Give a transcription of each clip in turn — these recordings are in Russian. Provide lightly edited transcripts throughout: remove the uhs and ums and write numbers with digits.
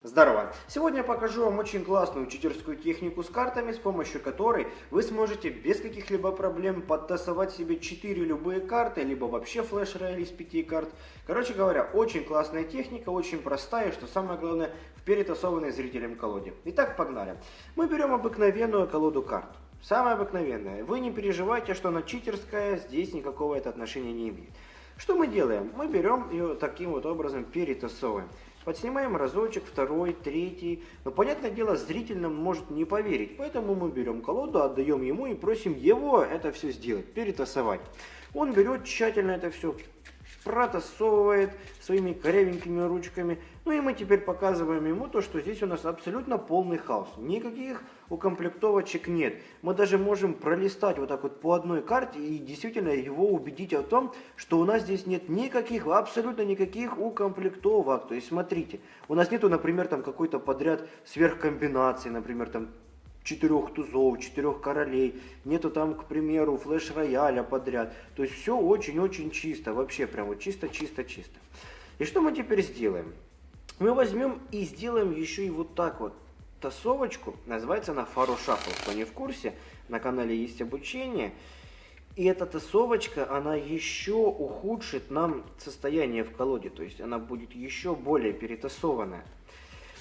Здорово! Сегодня я покажу вам очень классную читерскую технику с картами, с помощью которой вы сможете без каких-либо проблем подтасовать себе 4 любые карты, либо вообще флеш-рояль из 5 карт. Короче говоря, очень классная техника, очень простая, и что самое главное, в перетасованной зрителям колоде. Итак, погнали. Мы берем обыкновенную колоду карт. Самая обыкновенная. Вы не переживайте, что она читерская, здесь никакого это отношения не имеет. Что мы делаем? Мы берем ее таким вот образом, перетасовываем. Подснимаем разочек, второй, третий. Но, понятное дело, зритель нам может не поверить. Поэтому мы берем колоду, отдаем ему и просим его это все сделать, перетасовать. Он берет тщательно это все, протасовывает своими корявенькими ручками. Ну и мы теперь показываем ему то, что здесь у нас абсолютно полный хаос. Никаких укомплектовочек нет. Мы даже можем пролистать вот так вот по одной карте и действительно его убедить о том, что у нас здесь нет никаких, абсолютно никаких укомплектовок. То есть смотрите, у нас нету, например, там какой-то подряд сверхкомбинации, например, там 4 тузов, 4 королей, нету там, к примеру, флеш-рояля подряд. То есть все очень-очень чисто, вообще прям вот чисто-чисто-чисто. И что мы теперь сделаем? Мы возьмем и сделаем еще и вот так вот тасовочку, называется она Фаро Шаффл. Кто не в курсе, на канале есть обучение. И эта тасовочка, она еще ухудшит нам состояние в колоде, то есть она будет еще более перетасованная.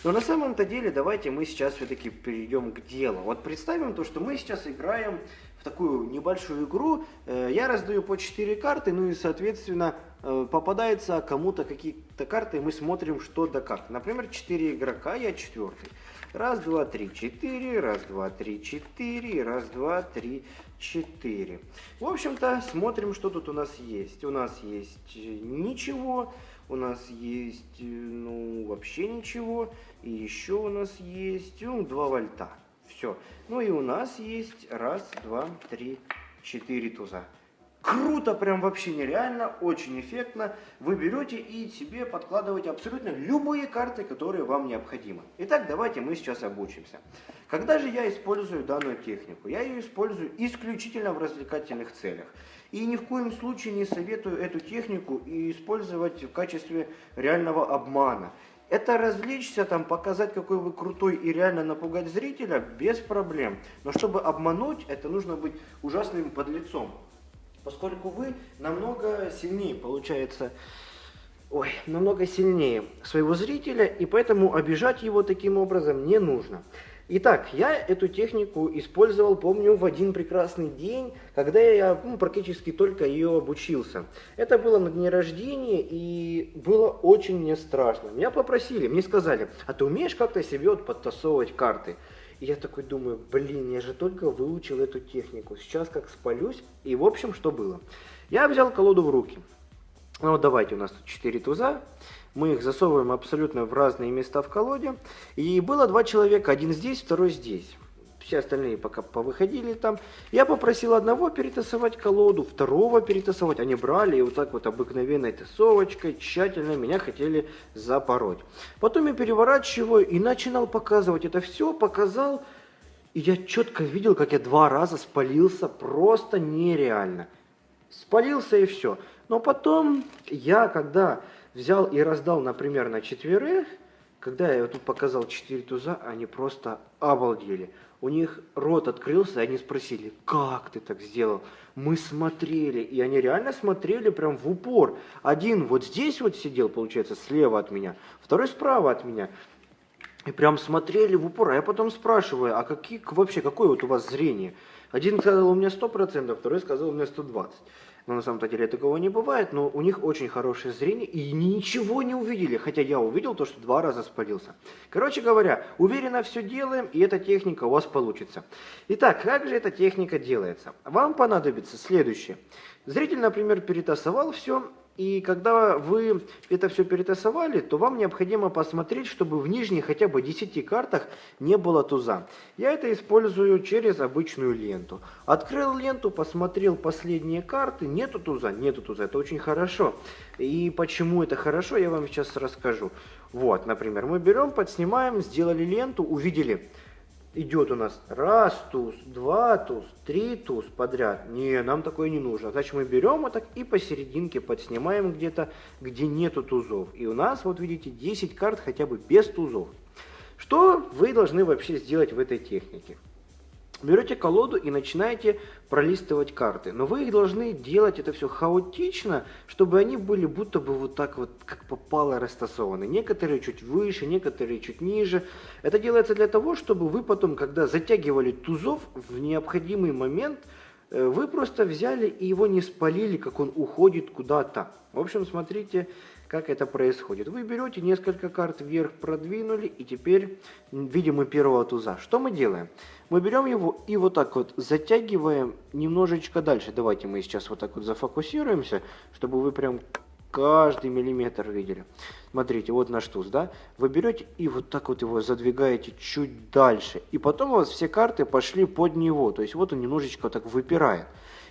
Но на самом-то деле давайте мы сейчас все-таки перейдем к делу. Вот представим то, что мы сейчас играем в такую небольшую игру. Я раздаю по 4 карты, ну и соответственно попадается кому-то какие-то карты, и мы смотрим что да как. Например, 4 игрока, я 4. Раз, два, три, 4, раз, два, три, 4, раз, два, три, 4. В общем-то, смотрим, что тут у нас есть. У нас есть ничего, у нас есть, ну, вообще ничего, и еще у нас есть, 2 вольта. Все. Ну и у нас есть раз, два, три, 4 туза. Круто, прям вообще нереально, очень эффектно. Вы берете и себе подкладываете абсолютно любые карты, которые вам необходимы. Итак, давайте мы сейчас обучимся. Когда же я использую данную технику? Я ее использую исключительно в развлекательных целях. И ни в коем случае не советую эту технику использовать в качестве реального обмана. Это развлечься, там, показать, какой вы крутой и реально напугать зрителя, без проблем. Но чтобы обмануть, это нужно быть ужасным подлецом. Поскольку вы намного сильнее, получается, намного сильнее своего зрителя, и поэтому обижать его таким образом не нужно. Итак, я эту технику использовал, помню, в один прекрасный день, когда я практически только ее обучился. Это было на дне рождения, и было очень мне страшно. Меня попросили, мне сказали, а ты умеешь как-то себе вот подтасовывать карты? И я такой думаю, блин, я же только выучил эту технику, сейчас как спалюсь. И в общем, что было? Я взял колоду в руки. Ну вот давайте, у нас тут 4 туза. Мы их засовываем абсолютно в разные места в колоде. И было 2 человека, один здесь, второй здесь. Все остальные пока повыходили там. Я попросил одного перетасовать колоду, второго перетасовать. Они брали и вот так вот обыкновенной тасовочкой тщательно меня хотели запороть. Потом я переворачиваю и начинал показывать это все, показал. И я четко видел, как я 2 раза спалился, просто нереально. Спалился и все. Но потом я, когда взял и раздал, например, на 4, когда я тут показал 4 туза, они просто обалдели. У них рот открылся, и они спросили, как ты так сделал? Мы смотрели, и они реально смотрели прям в упор. Один вот здесь вот сидел, получается, слева от меня, второй справа от меня. И прям смотрели в упор. А я потом спрашиваю, а вообще какое вот у вас зрение? Один сказал, у меня 100%, второй сказал, у меня 120%. Но на самом деле такого не бывает, но у них очень хорошее зрение и ничего не увидели, хотя я увидел то, что 2 раза спалился. Короче говоря, уверенно все делаем, и эта техника у вас получится. Итак, как же эта техника делается? Вам понадобится следующее. Зритель, например, перетасовал все, и когда вы это все перетасовали, то вам необходимо посмотреть, чтобы в нижних хотя бы 10 картах не было туза. Я это использую через обычную ленту. Открыл ленту, посмотрел последние карты, нету туза, это очень хорошо. И почему это хорошо, я вам сейчас расскажу. Вот, например, мы берем, подснимаем, сделали ленту, увидели. Идет у нас раз туз, 2 туз, 3 туз подряд. Не, нам такое не нужно. Значит, мы берем вот так и посерединке подснимаем где-то, где нету тузов. И у нас, вот видите, 10 карт хотя бы без тузов. Что вы должны вообще сделать в этой технике? Берете колоду и начинаете пролистывать карты. Но вы их должны делать это все хаотично, чтобы они были будто бы вот так вот, как попало, растасованы. Некоторые чуть выше, некоторые чуть ниже. Это делается для того, чтобы вы потом, когда затягивали тузов в необходимый момент, вы просто взяли и его не спалили, как он уходит куда-то. В общем, смотрите, как это происходит. Вы берете несколько карт вверх, продвинули, и теперь видим мы первого туза. Что мы делаем? Мы берем его и вот так вот затягиваем немножечко дальше. Давайте мы сейчас вот так вот зафокусируемся, чтобы вы прям каждый миллиметр видели. Смотрите, вот наш туз, да? Вы берете и вот так вот его задвигаете чуть дальше. И потом у вас все карты пошли под него. То есть вот он немножечко вот так выпирает.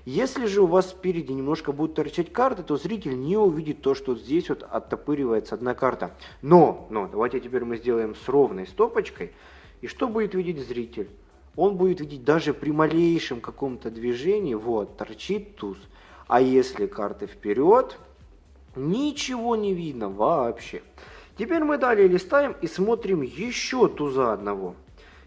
Если же у вас спереди немножко будут торчать карты, то зритель не увидит то, что здесь вот оттопыривается одна карта. Но, давайте теперь мы сделаем с ровной стопочкой. И что будет видеть зритель? Он будет видеть даже при малейшем каком-то движении, вот, торчит туз. А если карты вперед, ничего не видно вообще. Теперь мы далее листаем и смотрим еще туза одного.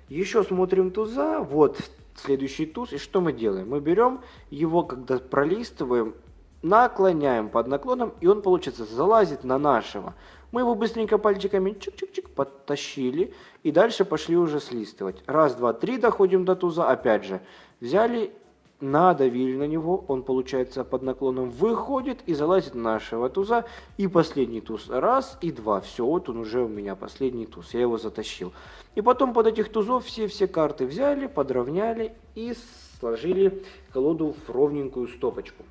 Еще смотрим туза, вот следующий туз. И что мы делаем? Мы берем его, когда пролистываем, наклоняем под наклоном, и он, получается, залазит на нашего. Мы его быстренько пальчиками чик-чик-чик подтащили, и дальше пошли уже слистывать. Раз, два, три, доходим до туза, опять же, взяли, надавили на него, он, получается, под наклоном выходит и залазит на нашего туза, и последний туз, раз и два, все, вот он уже у меня последний туз, я его затащил. И потом под этих тузов все карты взяли, подровняли и сложили колоду в ровненькую стопочку.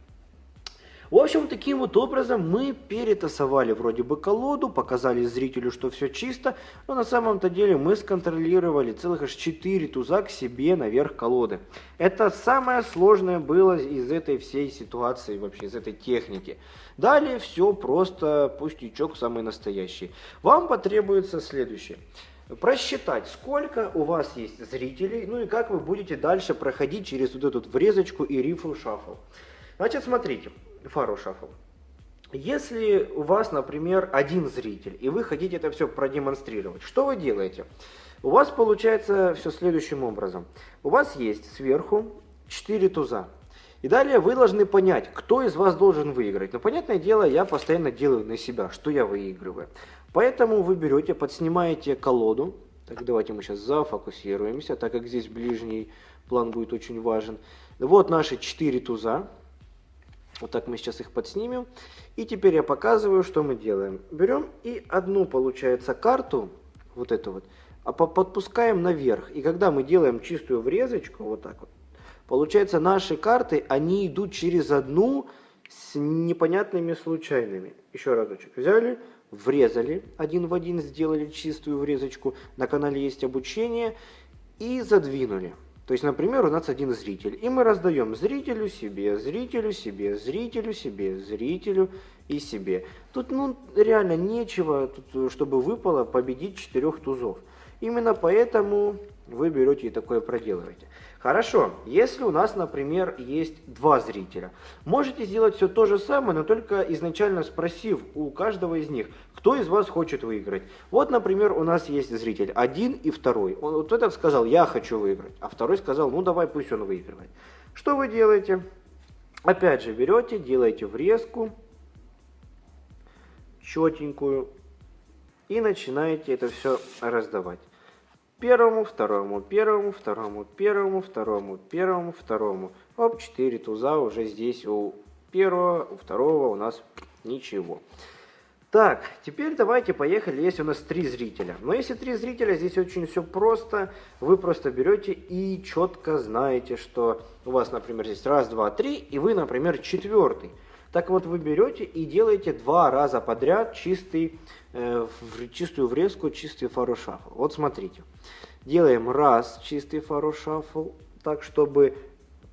В общем, таким вот образом мы перетасовали вроде бы колоду, показали зрителю, что все чисто, но на самом-то деле мы сконтролировали целых аж 4 туза к себе наверх колоды. Это самое сложное было из этой всей ситуации, вообще из этой техники. Далее все просто пустячок самый настоящий. Вам потребуется следующее. Просчитать, сколько у вас есть зрителей, ну и как вы будете дальше проходить через вот эту врезочку и рифл-шаффл. Значит, смотрите. Фару шаффл. Если у вас, например, один зритель, и вы хотите это все продемонстрировать, что вы делаете? У вас получается все следующим образом. У вас есть сверху 4 туза. И далее вы должны понять, кто из вас должен выиграть. Но, понятное дело, я постоянно делаю на себя, что я выигрываю. Поэтому вы берете, подснимаете колоду. Так, давайте мы сейчас зафокусируемся, так как здесь ближний план будет очень важен. Вот наши 4 туза. Вот так мы сейчас их подснимем. И теперь я показываю, что мы делаем. Берем и одну, получается, карту, вот эту вот, подпускаем наверх. И когда мы делаем чистую врезочку, вот так вот, получается, наши карты, они идут через одну с непонятными случайными. Еще разочек. Взяли, врезали, один в один сделали чистую врезочку. На канале есть обучение. И задвинули. То есть, например, у нас один зритель, и мы раздаем зрителю себе, зрителю себе, зрителю себе, зрителю и себе. Тут, реально нечего, чтобы выпало победить 4 тузов. Именно поэтому вы берете и такое проделываете. Хорошо, если у нас, например, есть 2 зрителя, можете сделать все то же самое, но только изначально спросив у каждого из них, кто из вас хочет выиграть. Вот, например, у нас есть зритель 1 и 2. Он вот этот сказал, я хочу выиграть, а второй сказал, ну давай пусть он выигрывает. Что вы делаете? Опять же берете, делаете врезку, четенькую, и начинаете это все раздавать. Первому, второму, первому, второму, первому, второму, первому, второму. Оп, 4 туза уже здесь у первого, у второго у нас ничего. Так, теперь давайте поехали, есть у нас 3 зрителя. Но если 3 зрителя, здесь очень все просто. Вы просто берете и четко знаете, что у вас, например, здесь раз, два, 3, и вы, например, 4-й. Так вот, вы берете и делаете 2 раза подряд чистую врезку, чистый фару-шаффл. Вот смотрите. Делаем раз чистый фару-шаффл, так чтобы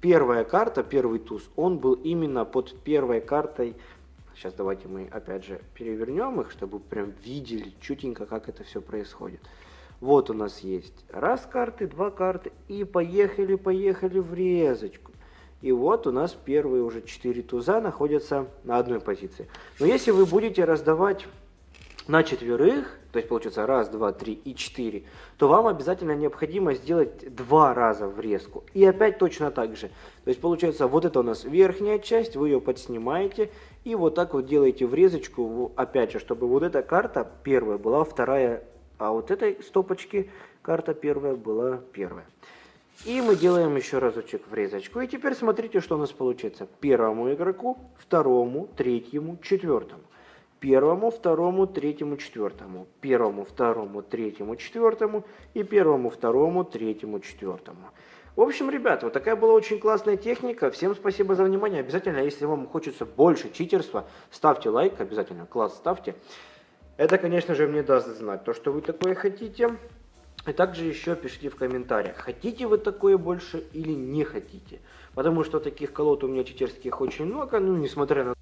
первая карта, первый туз, он был именно под первой картой. Сейчас давайте мы опять же перевернем их, чтобы прям видели чутенько, как это все происходит. Вот у нас есть раз карты, 2 карты, и поехали врезочку. И вот у нас первые уже 4 туза находятся на одной позиции. Но если вы будете раздавать на четверых, то есть получается раз, два, три и 4, то вам обязательно необходимо сделать 2 раза врезку. И опять точно так же. То есть получается вот это у нас верхняя часть, вы ее подснимаете и вот так вот делаете врезочку, опять же, чтобы вот эта карта первая была вторая, а вот этой стопочки карта первая была первая. И мы делаем еще разочек врезочку. И теперь смотрите, что у нас получится. Первому игроку, второму, третьему, четвертому. Первому, второму, третьему, четвертому. Первому, второму, третьему, четвертому. И первому, второму, третьему, четвертому. В общем, ребята, вот такая была очень классная техника. Всем спасибо за внимание. Обязательно, если вам хочется больше читерства, ставьте лайк. Обязательно класс ставьте. Это, конечно же, мне даст знать то, что вы такое хотите. И также еще пишите в комментариях, хотите вы такое больше или не хотите. Потому что таких колод у меня читерских очень много, ну, несмотря на